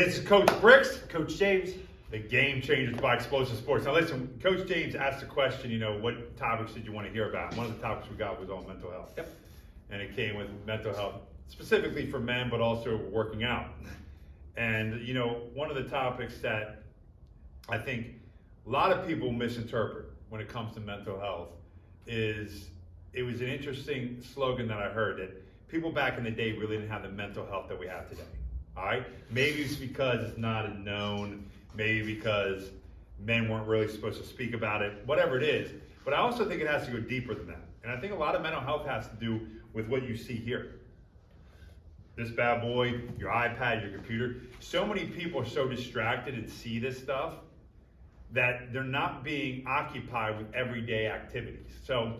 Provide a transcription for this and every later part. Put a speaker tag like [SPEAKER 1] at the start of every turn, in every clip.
[SPEAKER 1] This is Coach Bricks, Coach James, the Game Changers by Explosive Sports. Now listen, Coach James asked the question, what topics did you want to hear about? One of the topics we got was on mental health.
[SPEAKER 2] Yep.
[SPEAKER 1] And it came with mental health, specifically for men, but also working out. And, one of the topics that I think a lot of people misinterpret when it comes to mental health is, it was an interesting slogan that I heard, that people back in the day really didn't have the mental health that we have today. All right, maybe it's because it's not as known, maybe because men weren't really supposed to speak about it, whatever it is. But I also think it has to go deeper than that. And I think a lot of mental health has to do with what you see here. This bad boy, your iPad, your computer. So many people are so distracted and see this stuff that they're not being occupied with everyday activities. So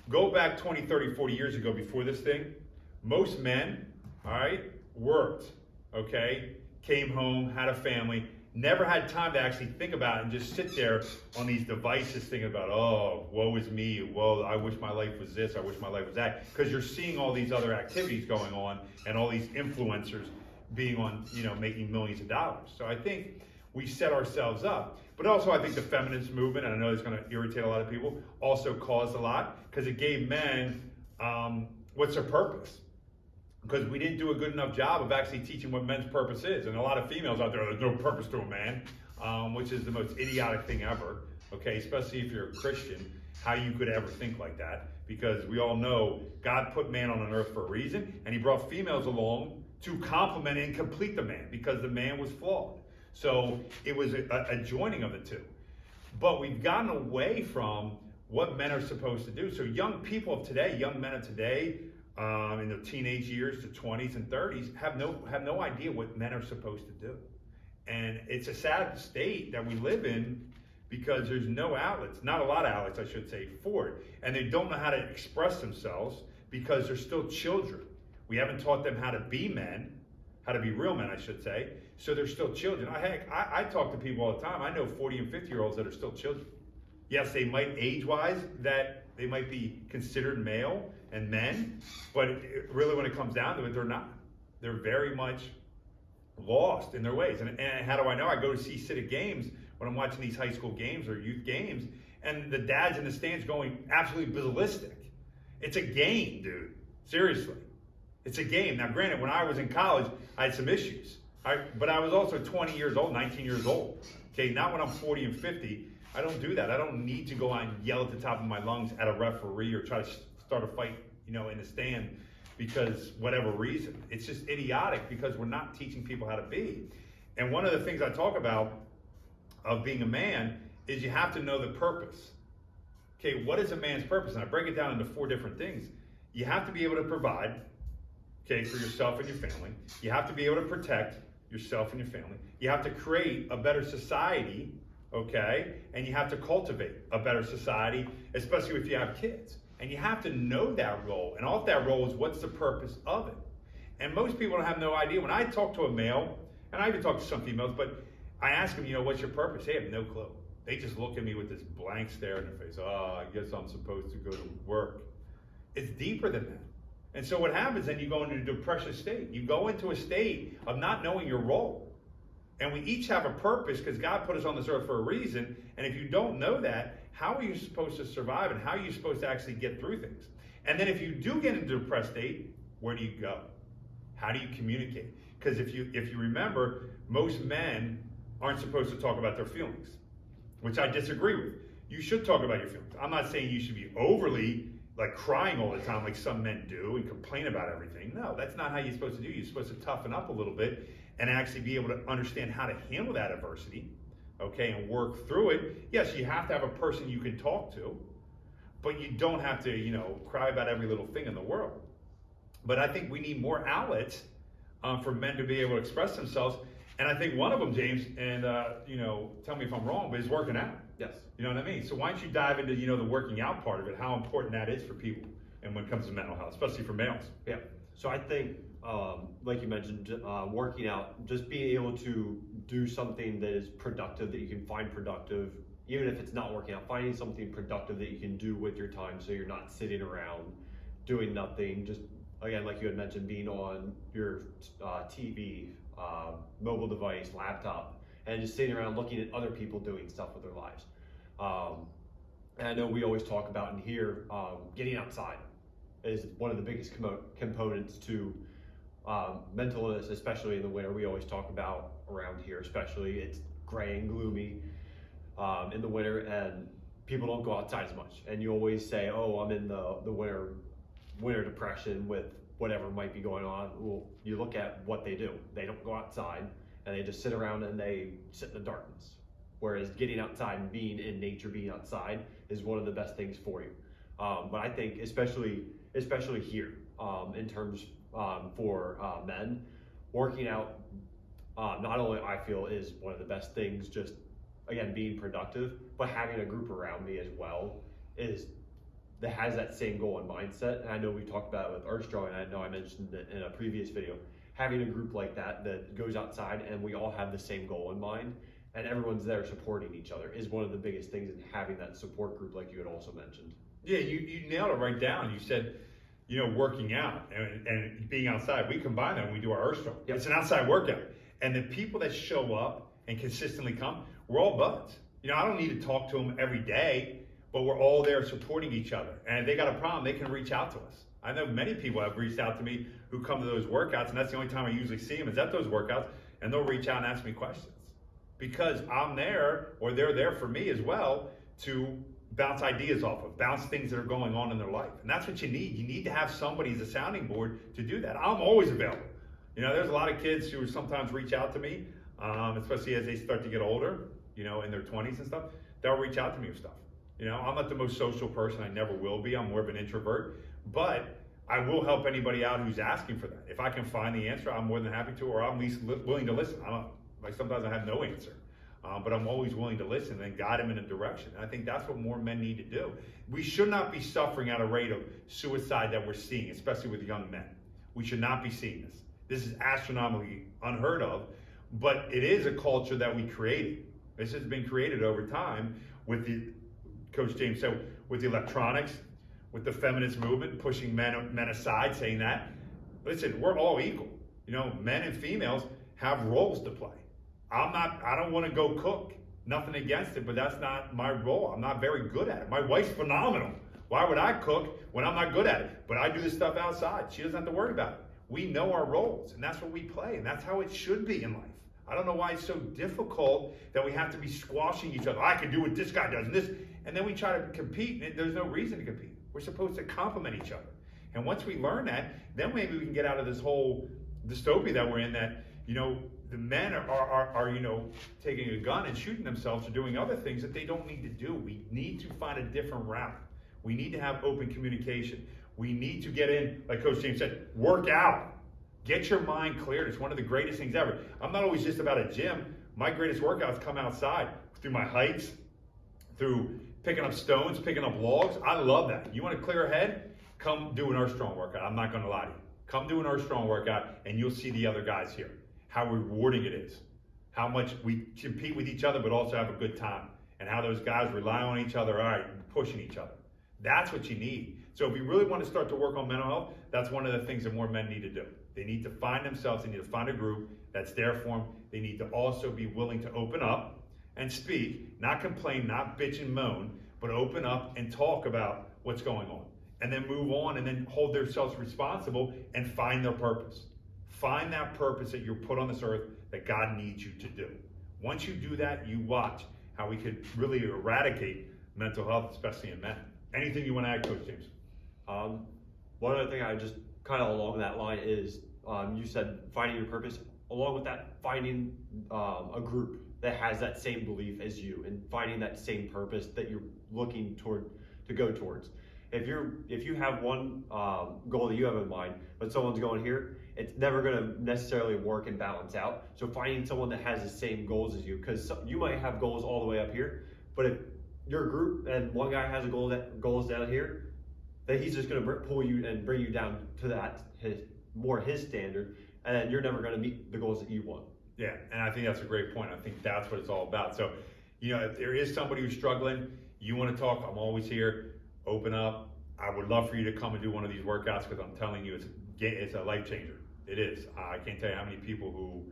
[SPEAKER 1] go back 20, 30, 40 years ago before this thing, most men, all right, worked. Okay, came home, had a family, never had time to actually think about it and just sit there on these devices thinking about, oh, woe is me, well, I wish my life was this, I wish my life was that, because you're seeing all these other activities going on and all these influencers being on, making millions of dollars. So I think we set ourselves up. But also I think the feminist movement, and I know it's going to irritate a lot of people, also caused a lot, because it gave men, what's their purpose? Because we didn't do a good enough job of actually teaching what men's purpose is. And a lot of females out there, there's no purpose to a man, which is the most idiotic thing ever, okay? Especially if you're a Christian, how you could ever think like that. Because we all know God put man on an earth for a reason, and he brought females along to complement and complete the man, because the man was flawed. So it was a joining of the two. But we've gotten away from what men are supposed to do. So young people of today, young men of today, in their teenage years to 20s and 30s, have no idea what men are supposed to do. And it's a sad state that we live in, because there's no outlets, not a lot of outlets, I should say, for it. And they don't know how to express themselves because they're still children. We haven't taught them how to be men, how to be real men, I should say. So they're still children. I talk to people all the time. I know 40 and 50-year-olds that are still children. Yes, they might age-wise, that they might be considered male and men, but really when it comes down to it, they're not. They're very much lost in their ways. And how do I know? I go to see civic games when I'm watching these high school games or youth games, and the dads in the stands going absolutely ballistic. It's a game, dude. Seriously. It's a game. Now, granted, when I was in college, I had some issues. But I was also 20 years old, 19 years old. Okay, not when I'm 40 and 50. I don't do that. I don't need to go out and yell at the top of my lungs at a referee or try to start a fight, in the stand because whatever reason. It's just idiotic because we're not teaching people how to be. And one of the things I talk about of being a man is you have to know the purpose. Okay, what is a man's purpose? And I break it down into 4 different things. You have to be able to provide, okay, for yourself and your family. You have to be able to protect yourself and your family. You have to create a better society, okay? And you have to cultivate a better society, especially if you have kids. And you have to know that role. And off that role is what's the purpose of it. And most people have no idea. When I talk to a male, and I even talk to some females, but I ask them, what's your purpose? They have no clue. They just look at me with this blank stare in their face. Oh, I guess I'm supposed to go to work. It's deeper than that. And so what happens then, you go into a depression state. You go into a state of not knowing your role. And we each have a purpose because God put us on this earth for a reason. And if you don't know that, how are you supposed to survive and how are you supposed to actually get through things? And then if you do get into a depressed state, where do you go? How do you communicate? Because if you remember, most men aren't supposed to talk about their feelings, which I disagree with. You should talk about your feelings. I'm not saying you should be overly like crying all the time like some men do and complain about everything. No, that's not how you're supposed to do. You're supposed to toughen up a little bit and actually be able to understand how to handle that adversity, okay, and work through it. Yes, you have to have a person you can talk to, but you don't have to, cry about every little thing in the world. But I think we need more outlets for men to be able to express themselves. And I think one of them, James, and tell me if I'm wrong, but is working out.
[SPEAKER 2] Yes.
[SPEAKER 1] You know what I mean? So why don't you dive into, the working out part of it, how important that is for people and when it comes to mental health, especially for males.
[SPEAKER 2] Yeah. So I think, like you mentioned, working out, just being able to do something that is productive, that you can find productive, even if it's not working out, finding something productive that you can do with your time so you're not sitting around doing nothing. Just, again, like you had mentioned, being on your TV, mobile device, laptop, and just sitting around looking at other people doing stuff with their lives. And I know we always talk about in here, getting outside is one of the biggest components to mental illness, especially in the winter. We always talk about around here, especially it's gray and gloomy in the winter, and people don't go outside as much. And you always say, "Oh, I'm in the winter depression with whatever might be going on." Well, you look at what they do. They don't go outside, and they just sit around and they sit in the darkness. Whereas getting outside and being in nature, being outside, is one of the best things for you. But I think especially here, in terms for men, working out not only I feel is one of the best things, just again being productive, but having a group around me as well that has that same goal and mindset. And I know we talked about it with Armstrong, and I know I mentioned it in a previous video. Having a group like that goes outside and we all have the same goal in mind, and everyone's there supporting each other is one of the biggest things in having that support group, like you had also mentioned.
[SPEAKER 1] Yeah, you nailed it right down. You said, working out and being outside. We combine that when we do our Earth Stroke.
[SPEAKER 2] Yep.
[SPEAKER 1] It's an outside workout. And the people that show up and consistently come, we're all buds. I don't need to talk to them every day, but we're all there supporting each other. And if they got a problem, they can reach out to us. I know many people have reached out to me who come to those workouts, and that's the only time I usually see them is at those workouts, and they'll reach out and ask me questions. Because I'm there, or they're there for me as well, to bounce ideas off of, bounce things that are going on in their life. And that's what you need. You need to have somebody as a sounding board to do that. I'm always available. There's a lot of kids who sometimes reach out to me, especially as they start to get older, in their 20s and stuff. They'll reach out to me with stuff. I'm not the most social person. I never will be. I'm more of an introvert. But I will help anybody out who's asking for that. If I can find the answer, I'm more than happy to, or I'm at least willing to listen. Sometimes I have no answer. But I'm always willing to listen and guide them in a direction. And I think that's what more men need to do. We should not be suffering at a rate of suicide that we're seeing, especially with young men. We should not be seeing this. This is astronomically unheard of, but it is a culture that we created. This has been created over time with Coach James said, with the electronics, with the feminist movement, pushing men aside, saying that. Listen, we're all equal. Men and females have roles to play. I don't want to go cook. Nothing against it, but that's not my role. I'm not very good at it. My wife's phenomenal. Why would I cook when I'm not good at it? But I do this stuff outside. She doesn't have to worry about it. We know our roles, and that's what we play, and that's how it should be in life. I don't know why it's so difficult that we have to be squashing each other. I can do what this guy does, and then we try to compete, and there's no reason to compete. We're supposed to complement each other. And once we learn that, then maybe we can get out of this whole dystopia that we're in, that, the men are taking a gun and shooting themselves or doing other things that they don't need to do. We need to find a different route. We need to have open communication. We need to get in, like Coach James said, work out. Get your mind cleared. It's one of the greatest things ever. I'm not always just about a gym. My greatest workouts come outside through my hikes, through picking up stones, picking up logs. I love that. You want to clear a head? Come do an Earth Strong workout. I'm not going to lie to you. Come do an Earth Strong workout, and you'll see the other guys here. How rewarding it is. How much we compete with each other, but also have a good time. And how those guys rely on each other, all right, pushing each other. That's what you need. So if you really want to start to work on mental health, that's one of the things that more men need to do. They need to find themselves, they need to find a group that's there for them. They need to also be willing to open up and speak, not complain, not bitch and moan, but open up and talk about what's going on. And then move on and then hold themselves responsible and find their purpose. Find that purpose that you're put on this earth that God needs you to do. Once you do that, you watch how we could really eradicate mental health, especially in men. Anything you want to add, Coach James?
[SPEAKER 2] One other thing I just kind of along that line is, you said finding your purpose. Along with that, finding a group that has that same belief as you and finding that same purpose that you're looking to go towards. If you have one goal that you have in mind, but someone's going here, it's never going to necessarily work and balance out. So finding someone that has the same goals as you, because you might have goals all the way up here, but if your group and one guy has goals down here, then he's just going to pull you and bring you down to his standard, and then you're never going to meet the goals that you want.
[SPEAKER 1] Yeah, and I think that's a great point. I think that's what it's all about. So, if there is somebody who's struggling, you want to talk, I'm always here. Open up. I would love for you to come and do one of these workouts, because I'm telling you, it's a life changer. It is. I can't tell you how many people who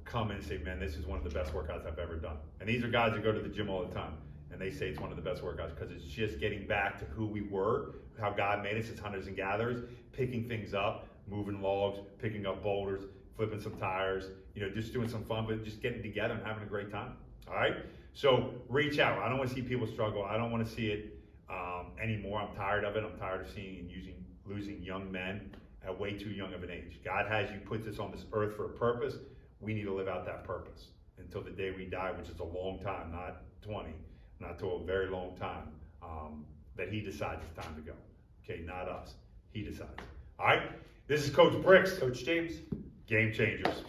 [SPEAKER 1] come in and say, man, this is one of the best workouts I've ever done. And these are guys that go to the gym all the time, and they say it's one of the best workouts because it's just getting back to who we were, how God made us as hunters and gatherers, picking things up, moving logs, picking up boulders, flipping some tires, just doing some fun, but just getting together and having a great time. All right? So reach out. I don't want to see people struggle. I don't want to see it anymore. I'm tired of it. I'm tired of seeing and losing young men at way too young of an age. God has you put this on this earth for a purpose. We need to live out that purpose until the day we die, which is a long time, not 20, not to a very long time, that he decides it's time to go. Okay, not us. He decides. All right? This is Coach Bricks.
[SPEAKER 2] Coach James.
[SPEAKER 1] Game Changers.